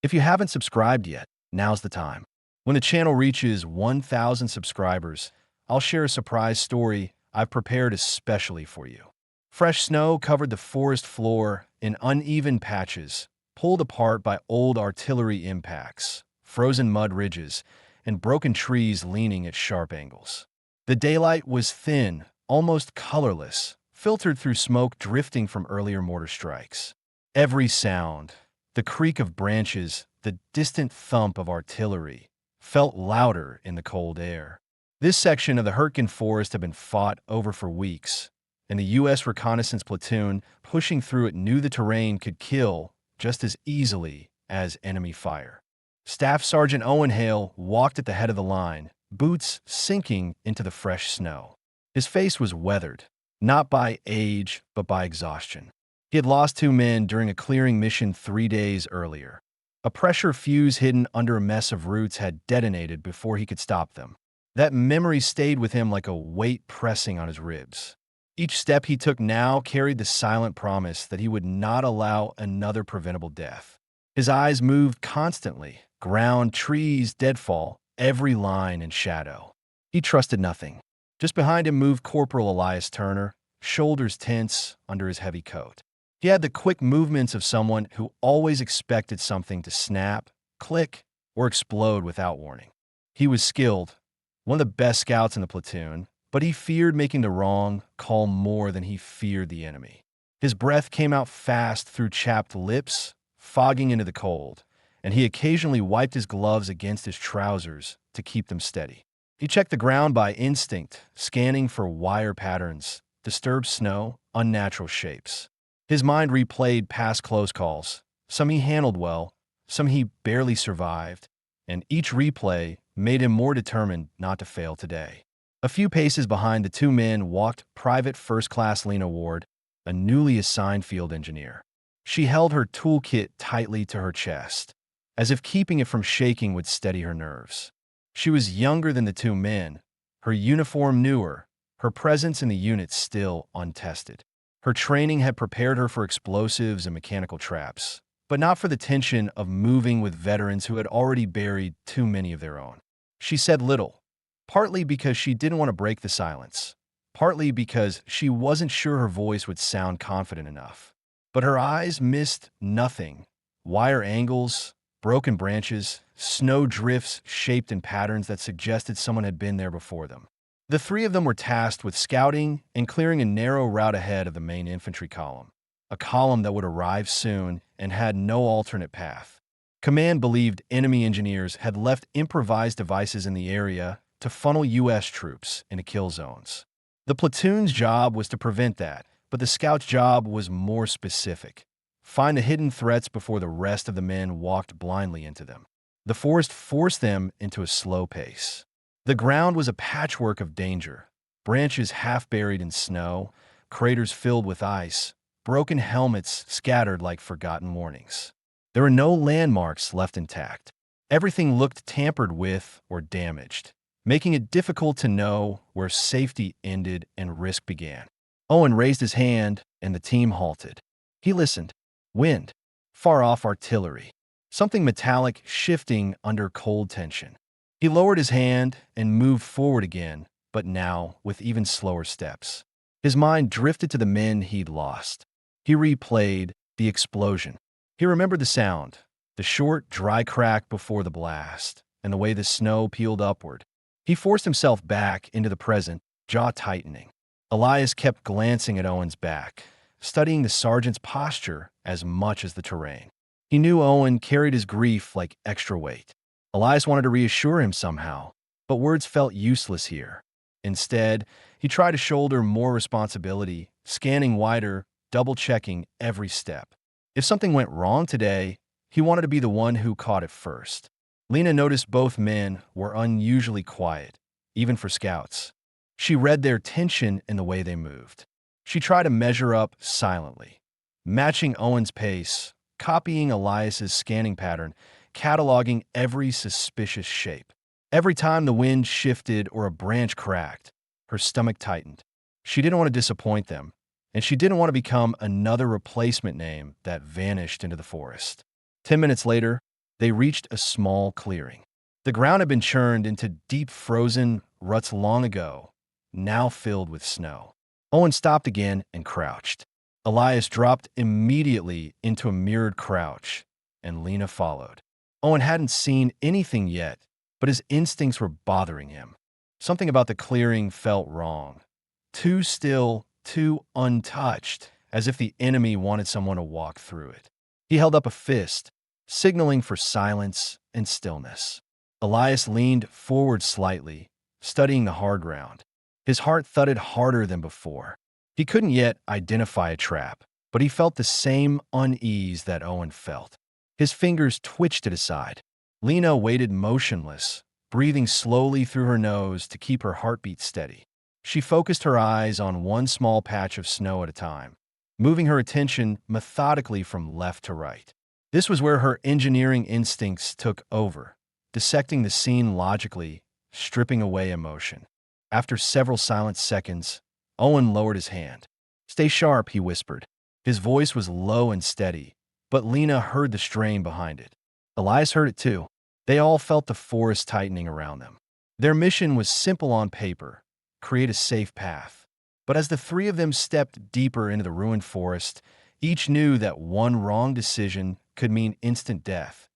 If you haven't subscribed yet, now's the time. When the channel reaches 1,000 subscribers, I'll share a surprise story I've prepared especially for you. Fresh snow covered the forest floor in uneven patches, pulled apart by old artillery impacts, frozen mud ridges, and broken trees leaning at sharp angles. The daylight was thin, almost colorless, filtered through smoke drifting from earlier mortar strikes. Every sound, the creak of branches, the distant thump of artillery, felt louder in the cold air. This section of the Hurtgen Forest had been fought over for weeks, and the U.S. reconnaissance platoon pushing through it knew the terrain could kill just as easily as enemy fire. Staff Sergeant Owen Hale walked at the head of the line, boots sinking into the fresh snow. His face was weathered, not by age, but by exhaustion. He had lost 2 men during a clearing mission 3 days earlier. A pressure fuse hidden under a mess of roots had detonated before he could stop them. That memory stayed with him like a weight pressing on his ribs. Each step he took now carried the silent promise that he would not allow another preventable death. His eyes moved constantly, ground, trees, deadfall, every line and shadow. He trusted nothing. Just behind him moved Corporal Elias Turner, shoulders tense under his heavy coat. He had the quick movements of someone who always expected something to snap, click, or explode without warning. He was skilled, one of the best scouts in the platoon, but he feared making the wrong call more than he feared the enemy. His breath came out fast through chapped lips, fogging into the cold, and he occasionally wiped his gloves against his trousers to keep them steady. He checked the ground by instinct, scanning for wire patterns, disturbed snow, unnatural shapes. His mind replayed past close calls. Some he handled well, some he barely survived, and each replay made him more determined not to fail today. A few paces behind the 2 men walked Private First Class Lena Ward, a newly assigned field engineer. She held her toolkit tightly to her chest, as if keeping it from shaking would steady her nerves. She was younger than the 2 men, her uniform newer, her presence in the unit still untested. Her training had prepared her for explosives and mechanical traps, but not for the tension of moving with veterans who had already buried too many of their own. She said little, partly because she didn't want to break the silence, partly because she wasn't sure her voice would sound confident enough. But her eyes missed nothing: wire angles, broken branches, snow drifts shaped in patterns that suggested someone had been there before them. The 3 of them were tasked with scouting and clearing a narrow route ahead of the main infantry column, a column that would arrive soon and had no alternate path. Command believed enemy engineers had left improvised devices in the area to funnel U.S. troops into kill zones. The platoon's job was to prevent that, but the scout's job was more specific: find the hidden threats before the rest of the men walked blindly into them. The forest forced them into a slow pace. The ground was a patchwork of danger: branches half buried in snow, craters filled with ice, broken helmets scattered like forgotten warnings. There were no landmarks left intact. Everything looked tampered with or damaged, making it difficult to know where safety ended and risk began. Owen raised his hand, and the team halted. He listened. Wind. Far off artillery. Something metallic shifting under cold tension. He lowered his hand and moved forward again, but now with even slower steps. His mind drifted to the men he'd lost. He replayed the explosion. He remembered the sound, the short, dry crack before the blast, and the way the snow peeled upward. He forced himself back into the present, jaw tightening. Elias kept glancing at Owen's back, studying the sergeant's posture as much as the terrain. He knew Owen carried his grief like extra weight. Elias wanted to reassure him somehow, but words felt useless here. Instead, he tried to shoulder more responsibility, scanning wider, double-checking every step. If something went wrong today, he wanted to be the one who caught it first. Lena noticed both men were unusually quiet, even for scouts. She read their tension in the way they moved. She tried to measure up silently, matching Owen's pace, copying Elias's scanning pattern, cataloging every suspicious shape. Every time the wind shifted or a branch cracked, her stomach tightened. She didn't want to disappoint them, and she didn't want to become another replacement name that vanished into the forest. 10 minutes later, They reached a small clearing. The ground had been churned into deep frozen ruts long ago, now filled with snow. Owen stopped again and crouched. Elias dropped immediately into a mirrored crouch, and Lena followed. Owen hadn't seen anything yet, but his instincts were bothering him. Something about the clearing felt wrong. Too still, too untouched, as if the enemy wanted someone to walk through it. He held up a fist, signaling for silence and stillness. Elias leaned forward slightly, studying the hard ground. His heart thudded harder than before. He couldn't yet identify a trap, but he felt the same unease that Owen felt. His fingers twitched to the side. Lena waited motionless, breathing slowly through her nose to keep her heartbeat steady. She focused her eyes on one small patch of snow at a time, moving her attention methodically from left to right. This was where her engineering instincts took over, dissecting the scene logically, stripping away emotion. After several silent seconds, Owen lowered his hand. "Stay sharp," he whispered. His voice was low and steady, but Lena heard the strain behind it. Elias heard it too. They all felt the forest tightening around them. Their mission was simple on paper: create a safe path. But as the three of them stepped deeper into the ruined forest, each knew that one wrong decision could mean instant death,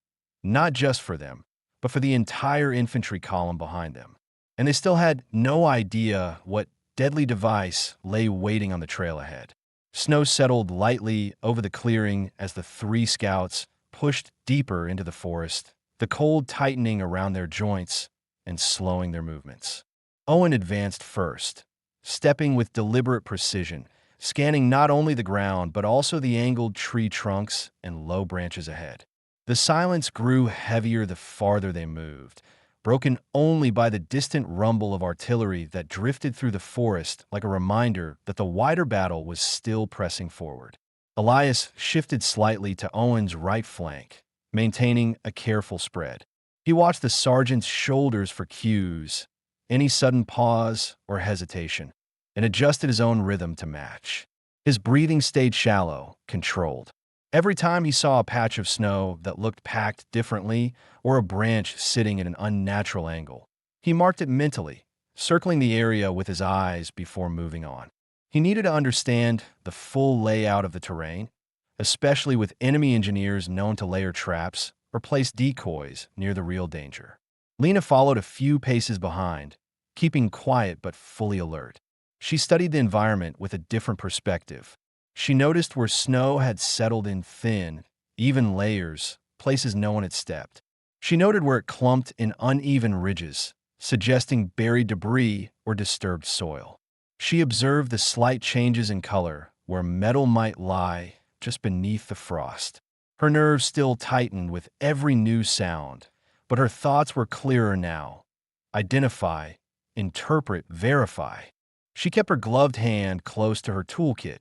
not just for them, but for the entire infantry column behind them. And they still had no idea what deadly device lay waiting on the trail ahead. Snow settled lightly over the clearing as the three scouts pushed deeper into the forest, the cold tightening around their joints and slowing their movements. Owen advanced first, stepping with deliberate precision, scanning not only the ground but also the angled tree trunks and low branches ahead. The silence grew heavier the farther they moved, broken only by the distant rumble of artillery that drifted through the forest like a reminder that the wider battle was still pressing forward. Elias shifted slightly to Owen's right flank, maintaining a careful spread. He watched the sergeant's shoulders for cues, any sudden pause or hesitation, and adjusted his own rhythm to match. His breathing stayed shallow, controlled. Every time he saw a patch of snow that looked packed differently or a branch sitting at an unnatural angle, he marked it mentally, circling the area with his eyes before moving on. He needed to understand the full layout of the terrain, especially with enemy engineers known to layer traps or place decoys near the real danger. Lena followed a few paces behind, keeping quiet but fully alert. She studied the environment with a different perspective. She noticed where snow had settled in thin, even layers, places no one had stepped. She noted where it clumped in uneven ridges, suggesting buried debris or disturbed soil. She observed the slight changes in color where metal might lie just beneath the frost. Her nerves still tightened with every new sound, but her thoughts were clearer now. Identify, interpret, verify. She kept her gloved hand close to her toolkit,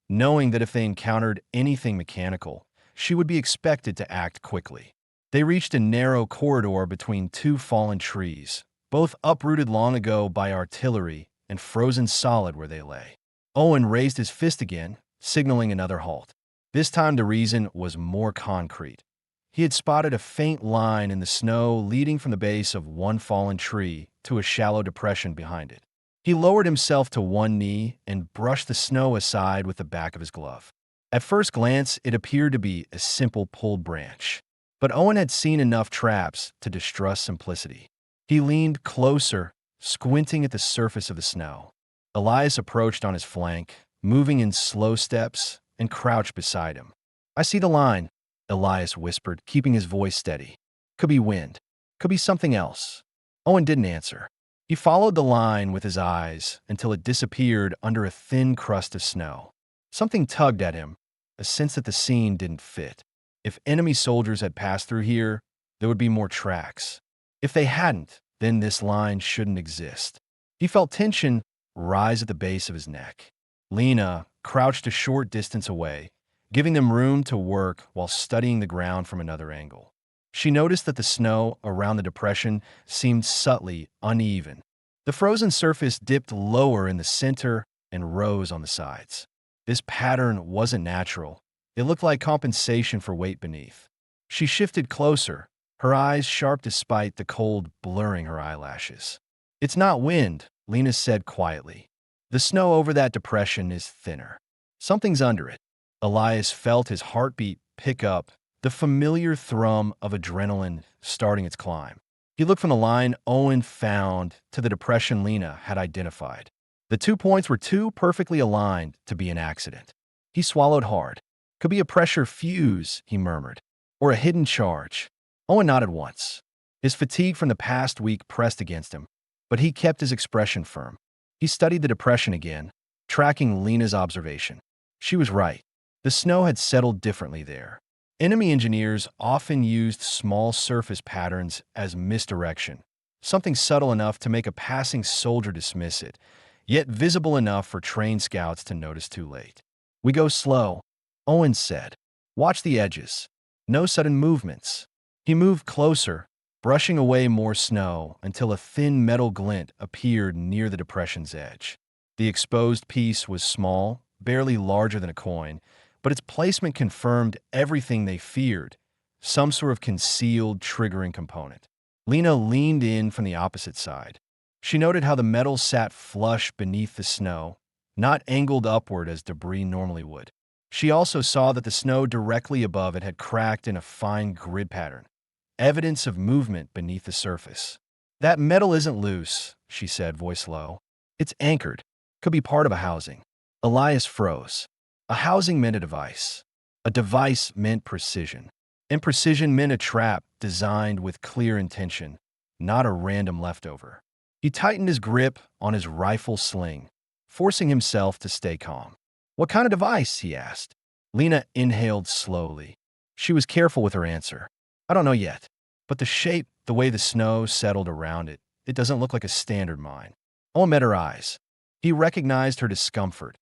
knowing that if they encountered anything mechanical, she would be expected to act quickly. They reached a narrow corridor between two fallen trees, both uprooted long ago by artillery and frozen solid where they lay. Owen raised his fist again, signaling another halt. This time the reason was more concrete. He had spotted a faint line in the snow leading from the base of one fallen tree to a shallow depression behind it. He lowered himself to one knee and brushed the snow aside with the back of his glove. At first glance, it appeared to be a simple pulled branch, but Owen had seen enough traps to distrust simplicity. He leaned closer, squinting at the surface of the snow. Elias approached on his flank, moving in slow steps, and crouched beside him. "I see the line," Elias whispered, keeping his voice steady. "Could be wind. Could be something else." Owen didn't answer. He followed the line with his eyes until it disappeared under a thin crust of snow. Something tugged at him, a sense that the scene didn't fit. If enemy soldiers had passed through here, there would be more tracks. If they hadn't, then this line shouldn't exist. He felt tension rise at the base of his neck. Lena crouched a short distance away, giving them room to work while studying the ground from another angle. She noticed that the snow around the depression seemed subtly uneven. The frozen surface dipped lower in the center and rose on the sides. This pattern wasn't natural. It looked like compensation for weight beneath. She shifted closer, her eyes sharp despite the cold blurring her eyelashes. "It's not wind," Lena said quietly. "The snow over that depression is thinner. Something's under it." Elias felt his heartbeat pick up, the familiar thrum of adrenaline starting its climb. He looked from the line Owen found to the depression Lena had identified. The 2 points were too perfectly aligned to be an accident. He swallowed hard. "Could be a pressure fuse," he murmured, "or a hidden charge." Owen nodded once. His fatigue from the past week pressed against him, but he kept his expression firm. He studied the depression again, tracking Lena's observation. She was right. The snow had settled differently there. Enemy engineers often used small surface patterns as misdirection, something subtle enough to make a passing soldier dismiss it, yet visible enough for trained scouts to notice too late. "We go slow," Owen said. "Watch the edges. No sudden movements." He moved closer, brushing away more snow until a thin metal glint appeared near the depression's edge. The exposed piece was small, barely larger than a coin, but its placement confirmed everything they feared, some sort of concealed triggering component. Lena leaned in from the opposite side. She noted how the metal sat flush beneath the snow, not angled upward as debris normally would. She also saw that the snow directly above it had cracked in a fine grid pattern, evidence of movement beneath the surface. "That metal isn't loose," she said, voice low. "It's anchored. Could be part of a housing." Elias froze. A housing meant a device. A device meant precision. And precision meant a trap designed with clear intention, not a random leftover. He tightened his grip on his rifle sling, forcing himself to stay calm. "What kind of device?" he asked. Lena inhaled slowly. She was careful with her answer. "I don't know yet, but the shape, the way the snow settled around it, it doesn't look like a standard mine." Owen met her eyes. He recognized her discomfort.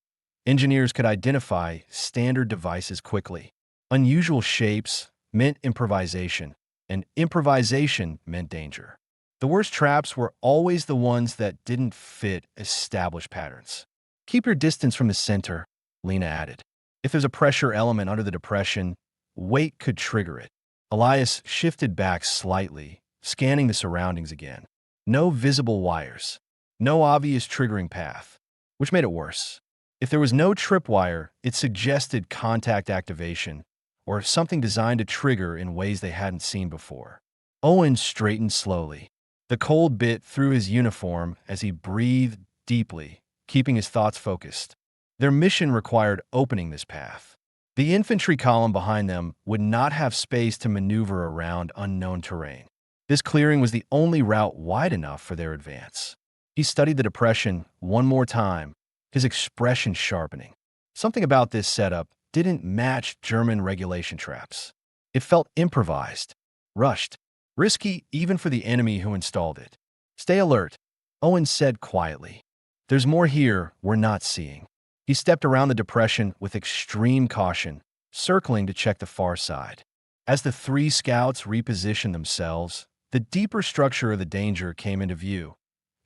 Engineers could identify standard devices quickly. Unusual shapes meant improvisation, and improvisation meant danger. The worst traps were always the ones that didn't fit established patterns. "Keep your distance from the center," Lena added. "If there's a pressure element under the depression, weight could trigger it." Elias shifted back slightly, scanning the surroundings again. No visible wires. No obvious triggering path, which made it worse. If there was no tripwire, it suggested contact activation, or something designed to trigger in ways they hadn't seen before. Owen straightened slowly. The cold bit through his uniform as he breathed deeply, keeping his thoughts focused. Their mission required opening this path. The infantry column behind them would not have space to maneuver around unknown terrain. This clearing was the only route wide enough for their advance. He studied the depression one more time, his expression sharpening. Something about this setup didn't match German regulation traps. It felt improvised, rushed, risky even for the enemy who installed it. "Stay alert," Owen said quietly. "There's more here we're not seeing." He stepped around the depression with extreme caution, circling to check the far side. As the three scouts repositioned themselves, the deeper structure of the danger came into view.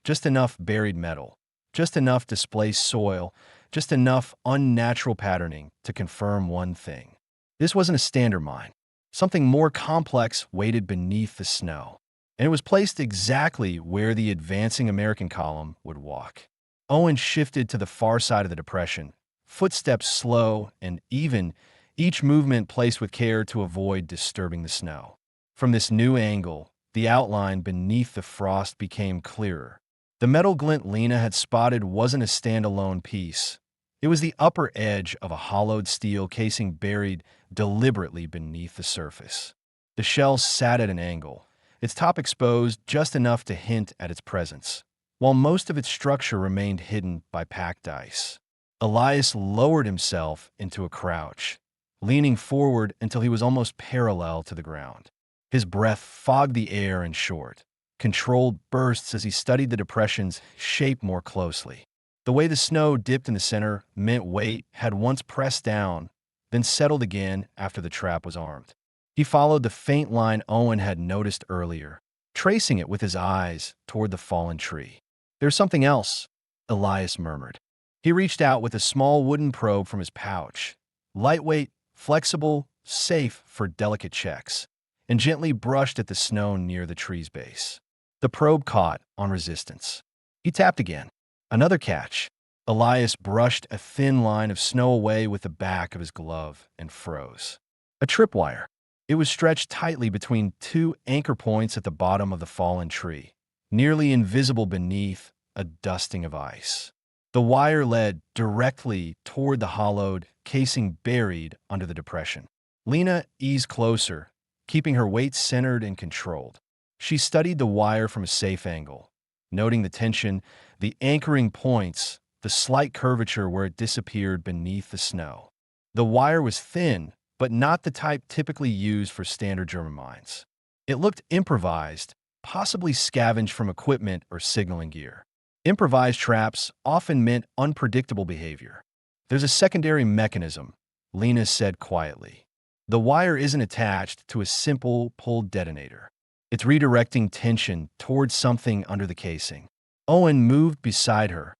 Just enough buried metal, just enough displaced soil, just enough unnatural patterning to confirm one thing. This wasn't a standard mine. Something more complex waited beneath the snow, and it was placed exactly where the advancing American column would walk. Owen shifted to the far side of the depression, footsteps slow and even, each movement placed with care to avoid disturbing the snow. From this new angle, the outline beneath the frost became clearer. The metal glint Lena had spotted wasn't a standalone piece. It was the upper edge of a hollowed steel casing buried deliberately beneath the surface. The shell sat at an angle, its top exposed just enough to hint at its presence, while most of its structure remained hidden by packed ice. Elias lowered himself into a crouch, leaning forward until he was almost parallel to the ground. His breath fogged the air in short, controlled bursts as he studied the depression's shape more closely. The way the snow dipped in the center meant weight had once pressed down, then settled again after the trap was armed. He followed the faint line Owen had noticed earlier, tracing it with his eyes toward the fallen tree. "There's something else," Elias murmured. He reached out with a small wooden probe from his pouch. Lightweight, flexible, safe for delicate checks. and gently brushed at the snow near the tree's base. The probe caught on resistance. He tapped again. Another catch. Elias brushed a thin line of snow away with the back of his glove and froze. A tripwire. It was stretched tightly between two anchor points at the bottom of the fallen tree, nearly invisible beneath a dusting of ice. The wire led directly toward the hollowed casing buried under the depression. Lena eased closer, keeping her weight centered and controlled. She studied the wire from a safe angle, noting the tension, the anchoring points, the slight curvature where it disappeared beneath the snow. The wire was thin, but not the type typically used for standard German mines. It looked improvised, possibly scavenged from equipment or signaling gear. Improvised traps often meant unpredictable behavior. There's a secondary mechanism, Lena said quietly. The wire isn't attached to a simple pulled detonator. It's redirecting tension towards something under the casing. Owen moved beside her,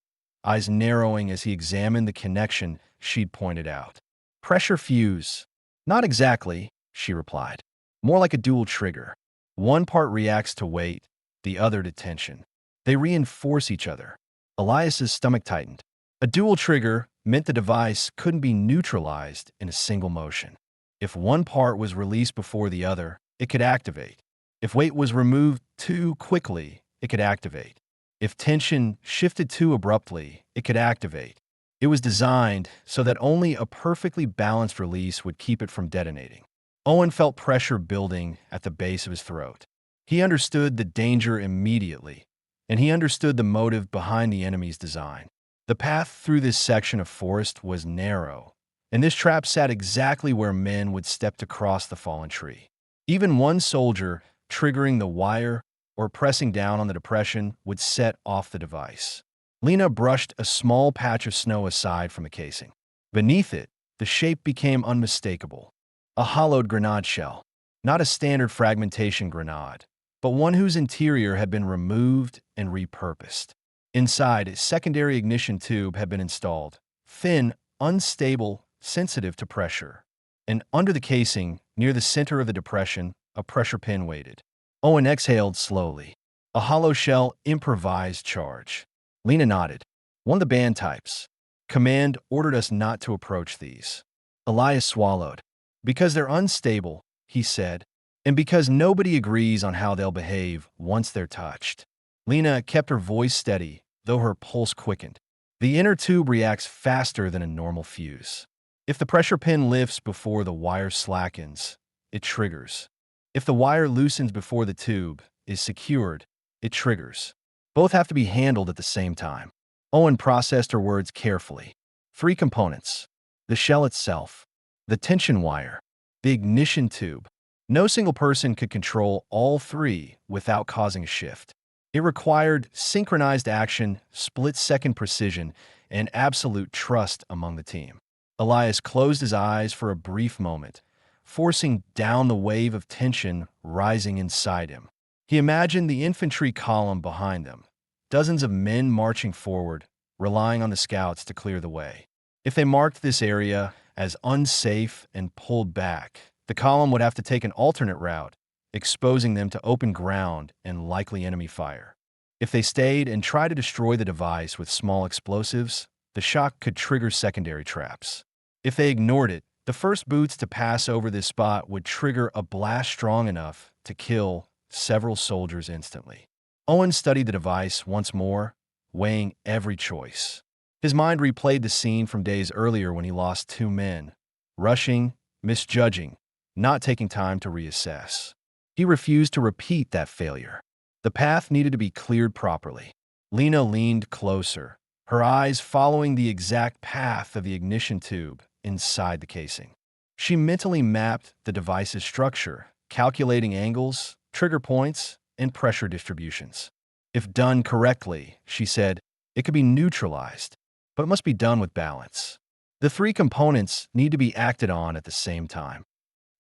eyes narrowing as he examined the connection she'd pointed out. Pressure fuse. Not exactly, she replied. More like a dual trigger. One part reacts to weight, the other to tension. They reinforce each other. Elias's stomach tightened. A dual trigger meant the device couldn't be neutralized in a single motion. If one part was released before the other, it could activate. If weight was removed too quickly, it could activate. If tension shifted too abruptly, it could activate. It was designed so that only a perfectly balanced release would keep it from detonating. Owen felt pressure building at the base of his throat. He understood the danger immediately, and he understood the motive behind the enemy's design. The path through this section of forest was narrow, and this trap sat exactly where men would step to cross the fallen tree. Even one soldier triggering the wire or pressing down on the depression would set off the device. Lena brushed a small patch of snow aside from the casing. Beneath it, the shape became unmistakable. A hollowed grenade shell. Not a standard fragmentation grenade, but one whose interior had been removed and repurposed. Inside, a secondary ignition tube had been installed. Thin, unstable, sensitive to pressure. And under the casing, near the center of the depression, a pressure pin waited. Owen exhaled slowly. A hollow shell improvised charge. Lena nodded. One of the band types. Command ordered us not to approach these. Elias swallowed. Because they're unstable, he said, and because nobody agrees on how they'll behave once they're touched. Lena kept her voice steady, though her pulse quickened. The inner tube reacts faster than a normal fuse. If the pressure pin lifts before the wire slackens, it triggers. If the wire loosens before the tube is secured, it triggers. Both have to be handled at the same time. Owen processed her words carefully. 3 components. The shell itself, the tension wire, the ignition tube. No single person could control all 3 without causing a shift. It required synchronized action, split-second precision, and absolute trust among the team. Elias closed his eyes for a brief moment, forcing down the wave of tension rising inside him. He imagined the infantry column behind them, dozens of men marching forward, relying on the scouts to clear the way. If they marked this area as unsafe and pulled back, the column would have to take an alternate route, exposing them to open ground and likely enemy fire. If they stayed and tried to destroy the device with small explosives, the shock could trigger secondary traps. If they ignored it, the first boots to pass over this spot would trigger a blast strong enough to kill several soldiers instantly. Owen studied the device once more, weighing every choice. His mind replayed the scene from days earlier when he lost 2 men, rushing, misjudging, not taking time to reassess. He refused to repeat that failure. The path needed to be cleared properly. Lena leaned closer, her eyes following the exact path of the ignition tube inside the casing. She mentally mapped the device's structure, calculating angles, trigger points, and pressure distributions. If done correctly, she said, it could be neutralized, but it must be done with balance. The 3 components need to be acted on at the same time.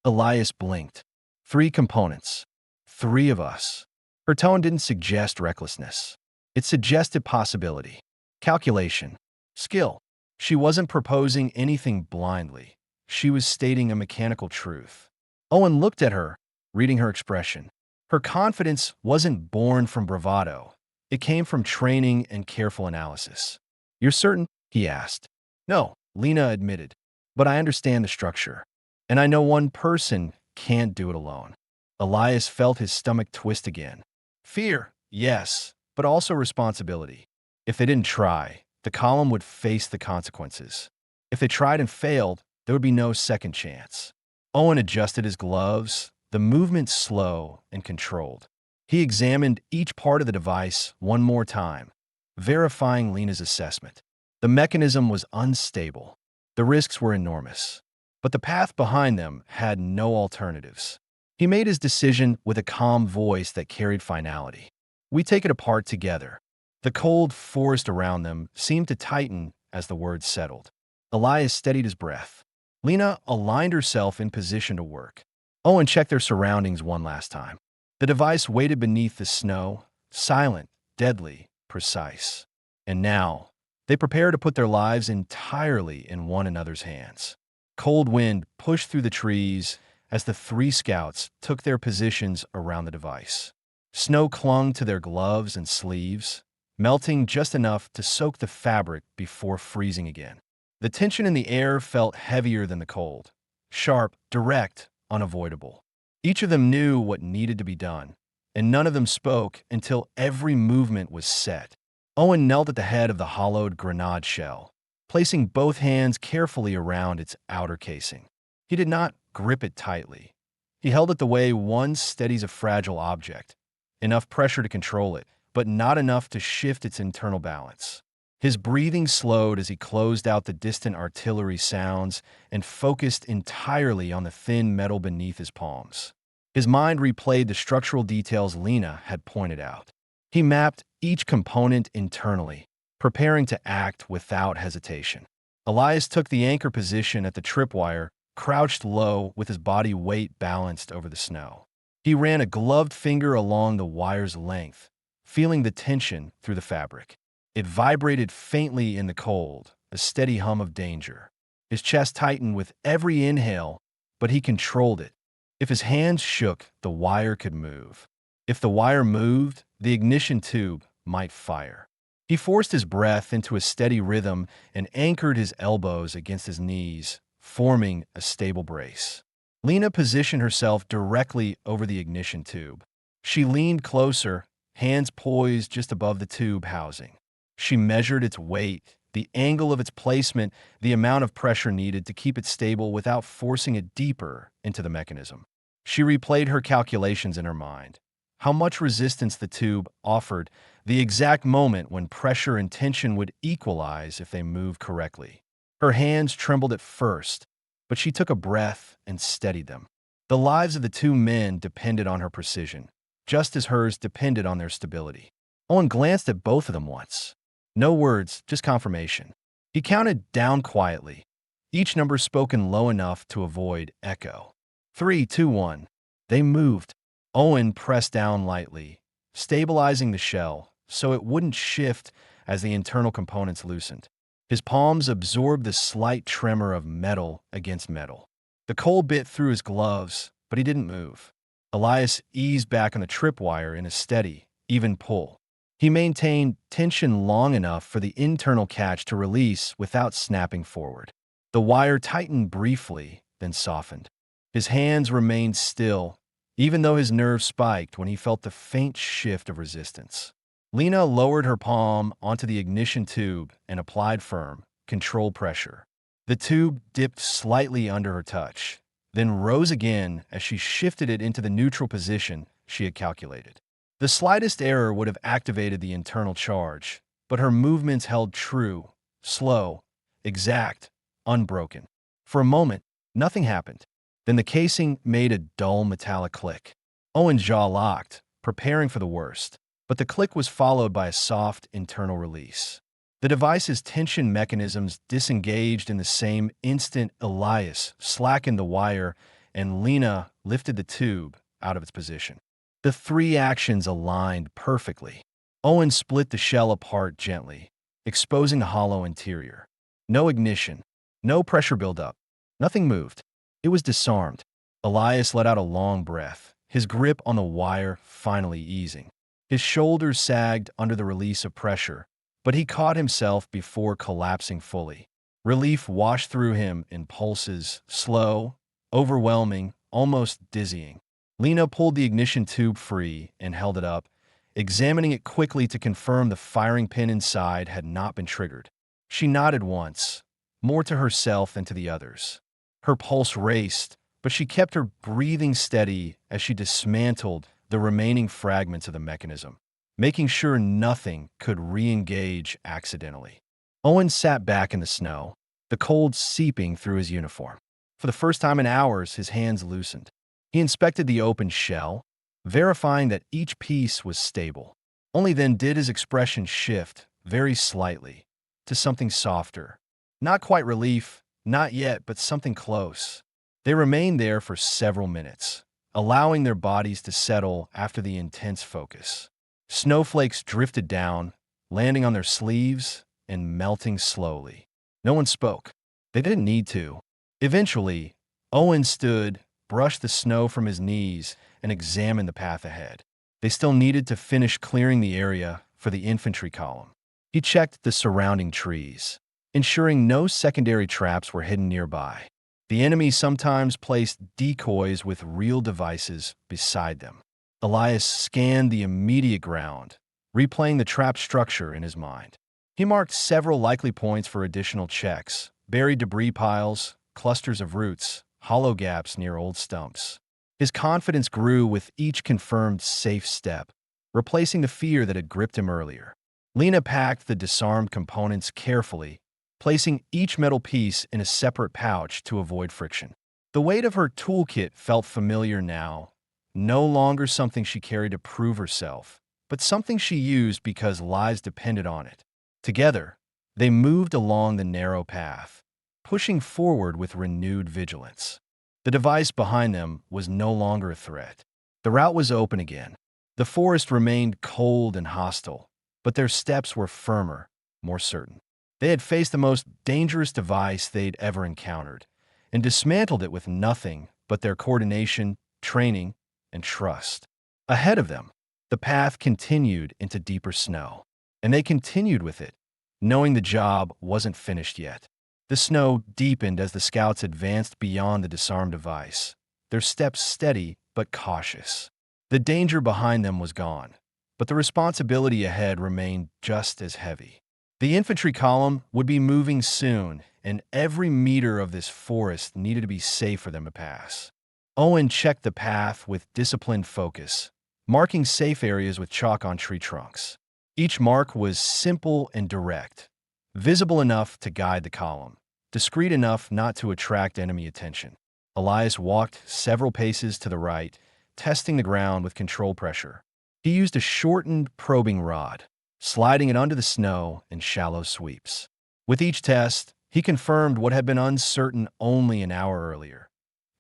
Elias blinked. 3 components. 3 of us. Her tone didn't suggest recklessness. It suggested possibility, calculation, skill. She wasn't proposing anything blindly. She was stating a mechanical truth. Owen looked at her, reading her expression. Her confidence wasn't born from bravado. It came from training and careful analysis. "You're certain?" he asked. "No," Lena admitted, "but I understand the structure. And I know one person can't do it alone." Elias felt his stomach twist again. Fear, yes, but also responsibility. If they didn't try, the column would face the consequences. If they tried and failed, there would be no second chance. Owen adjusted his gloves, the movement slow and controlled. He examined each part of the device one more time, verifying Lena's assessment. The mechanism was unstable. The risks were enormous. But the path behind them had no alternatives. He made his decision with a calm voice that carried finality. "We take it apart together." The cold forest around them seemed to tighten as the words settled. Elias steadied his breath. Lena aligned herself in position to work. Owen checked their surroundings one last time. The device waited beneath the snow, silent, deadly, precise. And now, they prepared to put their lives entirely in one another's hands. Cold wind pushed through the trees as the three scouts took their positions around the device. Snow clung to their gloves and sleeves, melting just enough to soak the fabric before freezing again. The tension in the air felt heavier than the cold. Sharp, direct, unavoidable. Each of them knew what needed to be done, and none of them spoke until every movement was set. Owen knelt at the head of the hollowed grenade shell, placing both hands carefully around its outer casing. He did not grip it tightly. He held it the way one steadies a fragile object, enough pressure to control it, but not enough to shift its internal balance. His breathing slowed as he closed out the distant artillery sounds and focused entirely on the thin metal beneath his palms. His mind replayed the structural details Lena had pointed out. He mapped each component internally, preparing to act without hesitation. Elias took the anchor position at the tripwire, crouched low with his body weight balanced over the snow. He ran a gloved finger along the wire's length, feeling the tension through the fabric. It vibrated faintly in the cold, a steady hum of danger. His chest tightened with every inhale, but he controlled it. If his hands shook, the wire could move. If the wire moved, the ignition tube might fire. He forced his breath into a steady rhythm and anchored his elbows against his knees, forming a stable brace. Lena positioned herself directly over the ignition tube. She leaned closer, hands poised just above the tube housing. She measured its weight, the angle of its placement, the amount of pressure needed to keep it stable without forcing it deeper into the mechanism. She replayed her calculations in her mind. How much resistance the tube offered, the exact moment when pressure and tension would equalize if they moved correctly. Her hands trembled at first, but she took a breath and steadied them. The lives of the two men depended on her precision, just as hers depended on their stability. Owen glanced at both of them once. No words, just confirmation. He counted down quietly, each number spoken low enough to avoid echo. 3, 2, 1. They moved. Owen pressed down lightly, stabilizing the shell so it wouldn't shift as the internal components loosened. His palms absorbed the slight tremor of metal against metal. The cold bit through his gloves, but he didn't move. Elias eased back on the tripwire in a steady, even pull. He maintained tension long enough for the internal catch to release without snapping forward. The wire tightened briefly, then softened. His hands remained still, even though his nerves spiked when he felt the faint shift of resistance. Lena lowered her palm onto the ignition tube and applied firm, controlled pressure. The tube dipped slightly under her touch, then rose again as she shifted it into the neutral position she had calculated. The slightest error would have activated the internal charge, but her movements held true, slow, exact, unbroken. For a moment, nothing happened. Then the casing made a dull metallic click. Owen's jaw locked, preparing for the worst, but the click was followed by a soft internal release. The device's tension mechanisms disengaged in the same instant. Elias slackened the wire, and Lena lifted the tube out of its position. The three actions aligned perfectly. Owen split the shell apart gently, exposing the hollow interior. No ignition, no pressure buildup, nothing moved. It was disarmed. Elias let out a long breath, his grip on the wire finally easing. His shoulders sagged under the release of pressure, but he caught himself before collapsing fully. Relief washed through him in pulses, slow, overwhelming, almost dizzying. Lena pulled the ignition tube free and held it up, examining it quickly to confirm the firing pin inside had not been triggered. She nodded once, more to herself than to the others. Her pulse raced, but she kept her breathing steady as she dismantled the remaining fragments of the mechanism, making sure nothing could re-engage accidentally. Owen sat back in the snow, the cold seeping through his uniform. For the first time in hours, his hands loosened. He inspected the open shell, verifying that each piece was stable. Only then did his expression shift, very slightly, to something softer. Not quite relief, not yet, but something close. They remained there for several minutes, allowing their bodies to settle after the intense focus. Snowflakes drifted down, landing on their sleeves and melting slowly. No one spoke. They didn't need to. Eventually, Owen stood, brushed the snow from his knees, and examined the path ahead. They still needed to finish clearing the area for the infantry column. He checked the surrounding trees, ensuring no secondary traps were hidden nearby. The enemy sometimes placed decoys with real devices beside them. Elias scanned the immediate ground, replaying the trap structure in his mind. He marked several likely points for additional checks: buried debris piles, clusters of roots, hollow gaps near old stumps. His confidence grew with each confirmed safe step, replacing the fear that had gripped him earlier. Lena packed the disarmed components carefully, placing each metal piece in a separate pouch to avoid friction. The weight of her toolkit felt familiar now, no longer something she carried to prove herself, but something she used because lives depended on it. Together, they moved along the narrow path, pushing forward with renewed vigilance. The device behind them was no longer a threat. The route was open again. The forest remained cold and hostile, but their steps were firmer, more certain. They had faced the most dangerous device they'd ever encountered, and dismantled it with nothing but their coordination, training, and trust. Ahead of them, the path continued into deeper snow, and they continued with it, knowing the job wasn't finished yet. The snow deepened as the scouts advanced beyond the disarmed device, their steps steady but cautious. The danger behind them was gone, but the responsibility ahead remained just as heavy. The infantry column would be moving soon, and every meter of this forest needed to be safe for them to pass. Owen checked the path with disciplined focus, marking safe areas with chalk on tree trunks. Each mark was simple and direct, visible enough to guide the column, discreet enough not to attract enemy attention. Elias walked several paces to the right, testing the ground with control pressure. He used a shortened probing rod, sliding it under the snow in shallow sweeps. With each test, he confirmed what had been uncertain only an hour earlier,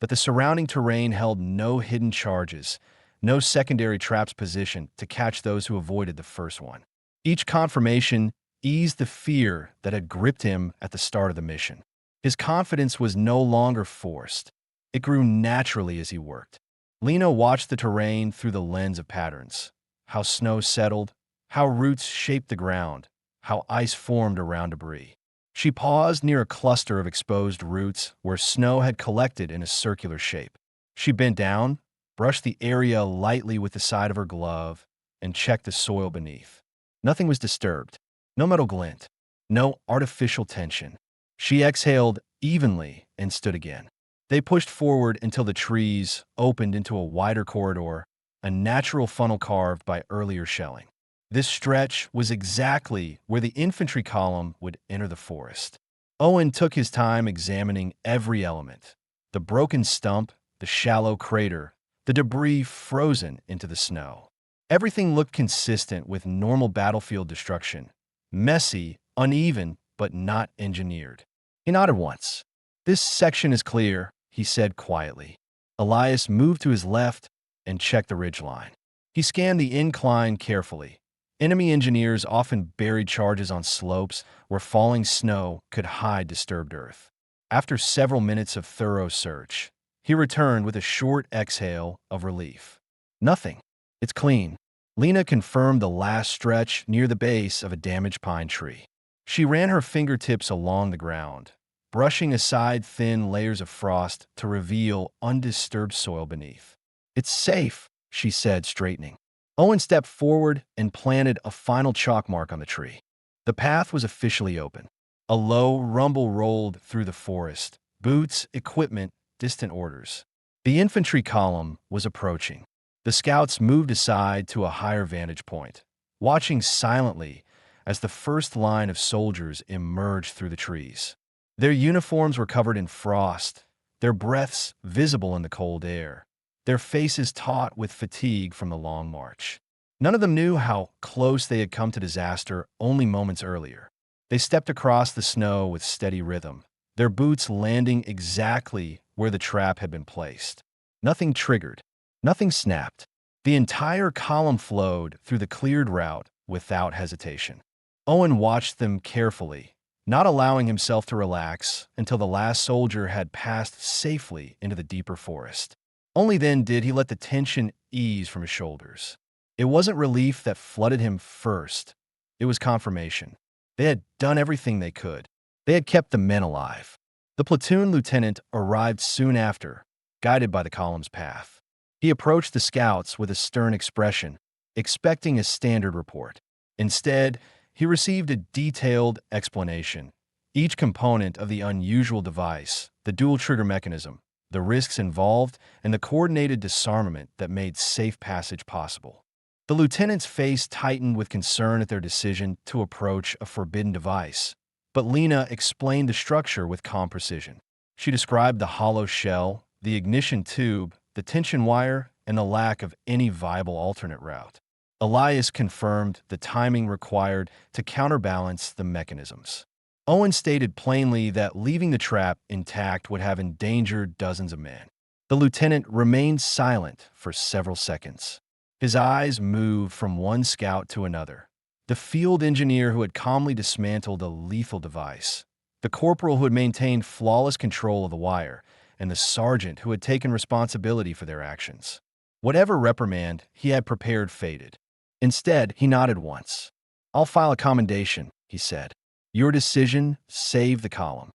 that the surrounding terrain held no hidden charges, no secondary traps positioned to catch those who avoided the first one. Each confirmation eased the fear that had gripped him at the start of the mission. His confidence was no longer forced. It grew naturally as he worked. Lena watched the terrain through the lens of patterns: how snow settled, how roots shaped the ground, how ice formed around debris. She paused near a cluster of exposed roots where snow had collected in a circular shape. She bent down, brushed the area lightly with the side of her glove, and checked the soil beneath. Nothing was disturbed. No metal glint. No artificial tension. She exhaled evenly and stood again. They pushed forward until the trees opened into a wider corridor, a natural funnel carved by earlier shelling. This stretch was exactly where the infantry column would enter the forest. Owen took his time examining every element: the broken stump, the shallow crater, the debris frozen into the snow. Everything looked consistent with normal battlefield destruction: messy, uneven, but not engineered. He nodded once. "This section is clear," he said quietly. Elias moved to his left and checked the ridgeline. He scanned the incline carefully. Enemy engineers often buried charges on slopes where falling snow could hide disturbed earth. After several minutes of thorough search, he returned with a short exhale of relief. Nothing. It's clean. Lena confirmed the last stretch near the base of a damaged pine tree. She ran her fingertips along the ground, brushing aside thin layers of frost to reveal undisturbed soil beneath. It's safe, she said, straightening. Owen stepped forward and planted a final chalk mark on the tree. The path was officially open. A low rumble rolled through the forest. Boots, equipment, distant orders. The infantry column was approaching. The scouts moved aside to a higher vantage point, watching silently as the first line of soldiers emerged through the trees. Their uniforms were covered in frost, their breaths visible in the cold air, their faces taut with fatigue from the long march. None of them knew how close they had come to disaster only moments earlier. They stepped across the snow with steady rhythm, their boots landing exactly where the trap had been placed. Nothing triggered. Nothing snapped. The entire column flowed through the cleared route without hesitation. Owen watched them carefully, not allowing himself to relax until the last soldier had passed safely into the deeper forest. Only then did he let the tension ease from his shoulders. It wasn't relief that flooded him first. It was confirmation. They had done everything they could. They had kept the men alive. The platoon lieutenant arrived soon after, guided by the column's path. He approached the scouts with a stern expression, expecting a standard report. Instead, he received a detailed explanation. Each component of the unusual device, the dual trigger mechanism, the risks involved, and the coordinated disarmament that made safe passage possible. The lieutenant's face tightened with concern at their decision to approach a forbidden device, but Lena explained the structure with calm precision. She described the hollow shell, the ignition tube, the tension wire, and the lack of any viable alternate route. Elias confirmed the timing required to counterbalance the mechanisms. Owen stated plainly that leaving the trap intact would have endangered dozens of men. The lieutenant remained silent for several seconds. His eyes moved from one scout to another. The field engineer who had calmly dismantled a lethal device, the corporal who had maintained flawless control of the wire, and the sergeant who had taken responsibility for their actions. Whatever reprimand he had prepared faded. Instead, he nodded once. "I'll file a commendation," he said. "Your decision saved the column."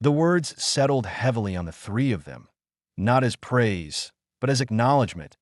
The words settled heavily on the three of them, not as praise, but as acknowledgement,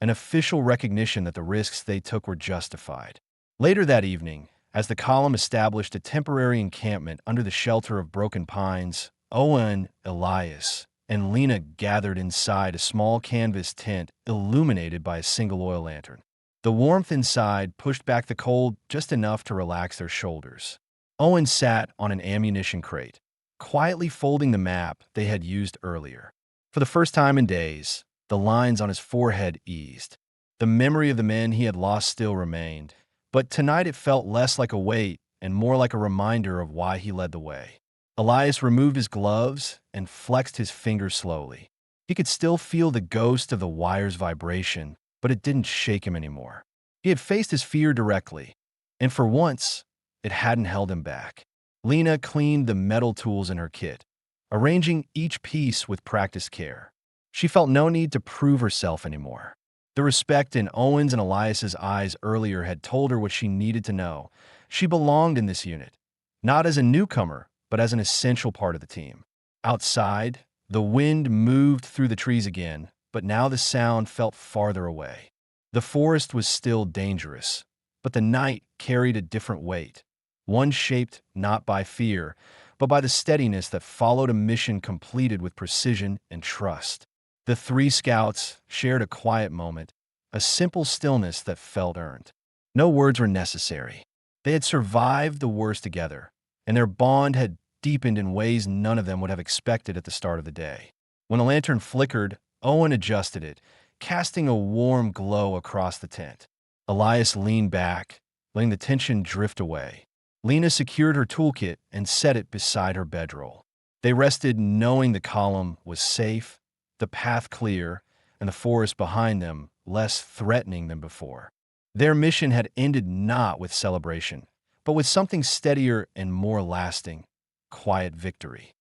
an official recognition that the risks they took were justified. Later that evening, as the column established a temporary encampment under the shelter of broken pines, Owen, Elias, and Lena gathered inside a small canvas tent illuminated by a single oil lantern. The warmth inside pushed back the cold just enough to relax their shoulders. Owen sat on an ammunition crate, quietly folding the map they had used earlier. For the first time in days, the lines on his forehead eased. The memory of the men he had lost still remained, but tonight it felt less like a weight and more like a reminder of why he led the way. Elias removed his gloves and flexed his fingers slowly. He could still feel the ghost of the wire's vibration, but it didn't shake him anymore. He had faced his fear directly, and for once, it hadn't held him back. Lena cleaned the metal tools in her kit, arranging each piece with practiced care. She felt no need to prove herself anymore. The respect in Owen's and Elias's eyes earlier had told her what she needed to know. She belonged in this unit, not as a newcomer, but as an essential part of the team. Outside, the wind moved through the trees again, but now the sound felt farther away. The forest was still dangerous, but the night carried a different weight, one shaped not by fear, but by the steadiness that followed a mission completed with precision and trust. The three scouts shared a quiet moment, a simple stillness that felt earned. No words were necessary. They had survived the worst together, and their bond had deepened in ways none of them would have expected at the start of the day. When the lantern flickered, Owen adjusted it, casting a warm glow across the tent. Elias leaned back, letting the tension drift away. Lena secured her toolkit and set it beside her bedroll. They rested knowing the column was safe, the path clear, and the forest behind them less threatening than before. Their mission had ended not with celebration, but with something steadier and more lasting: quiet victory.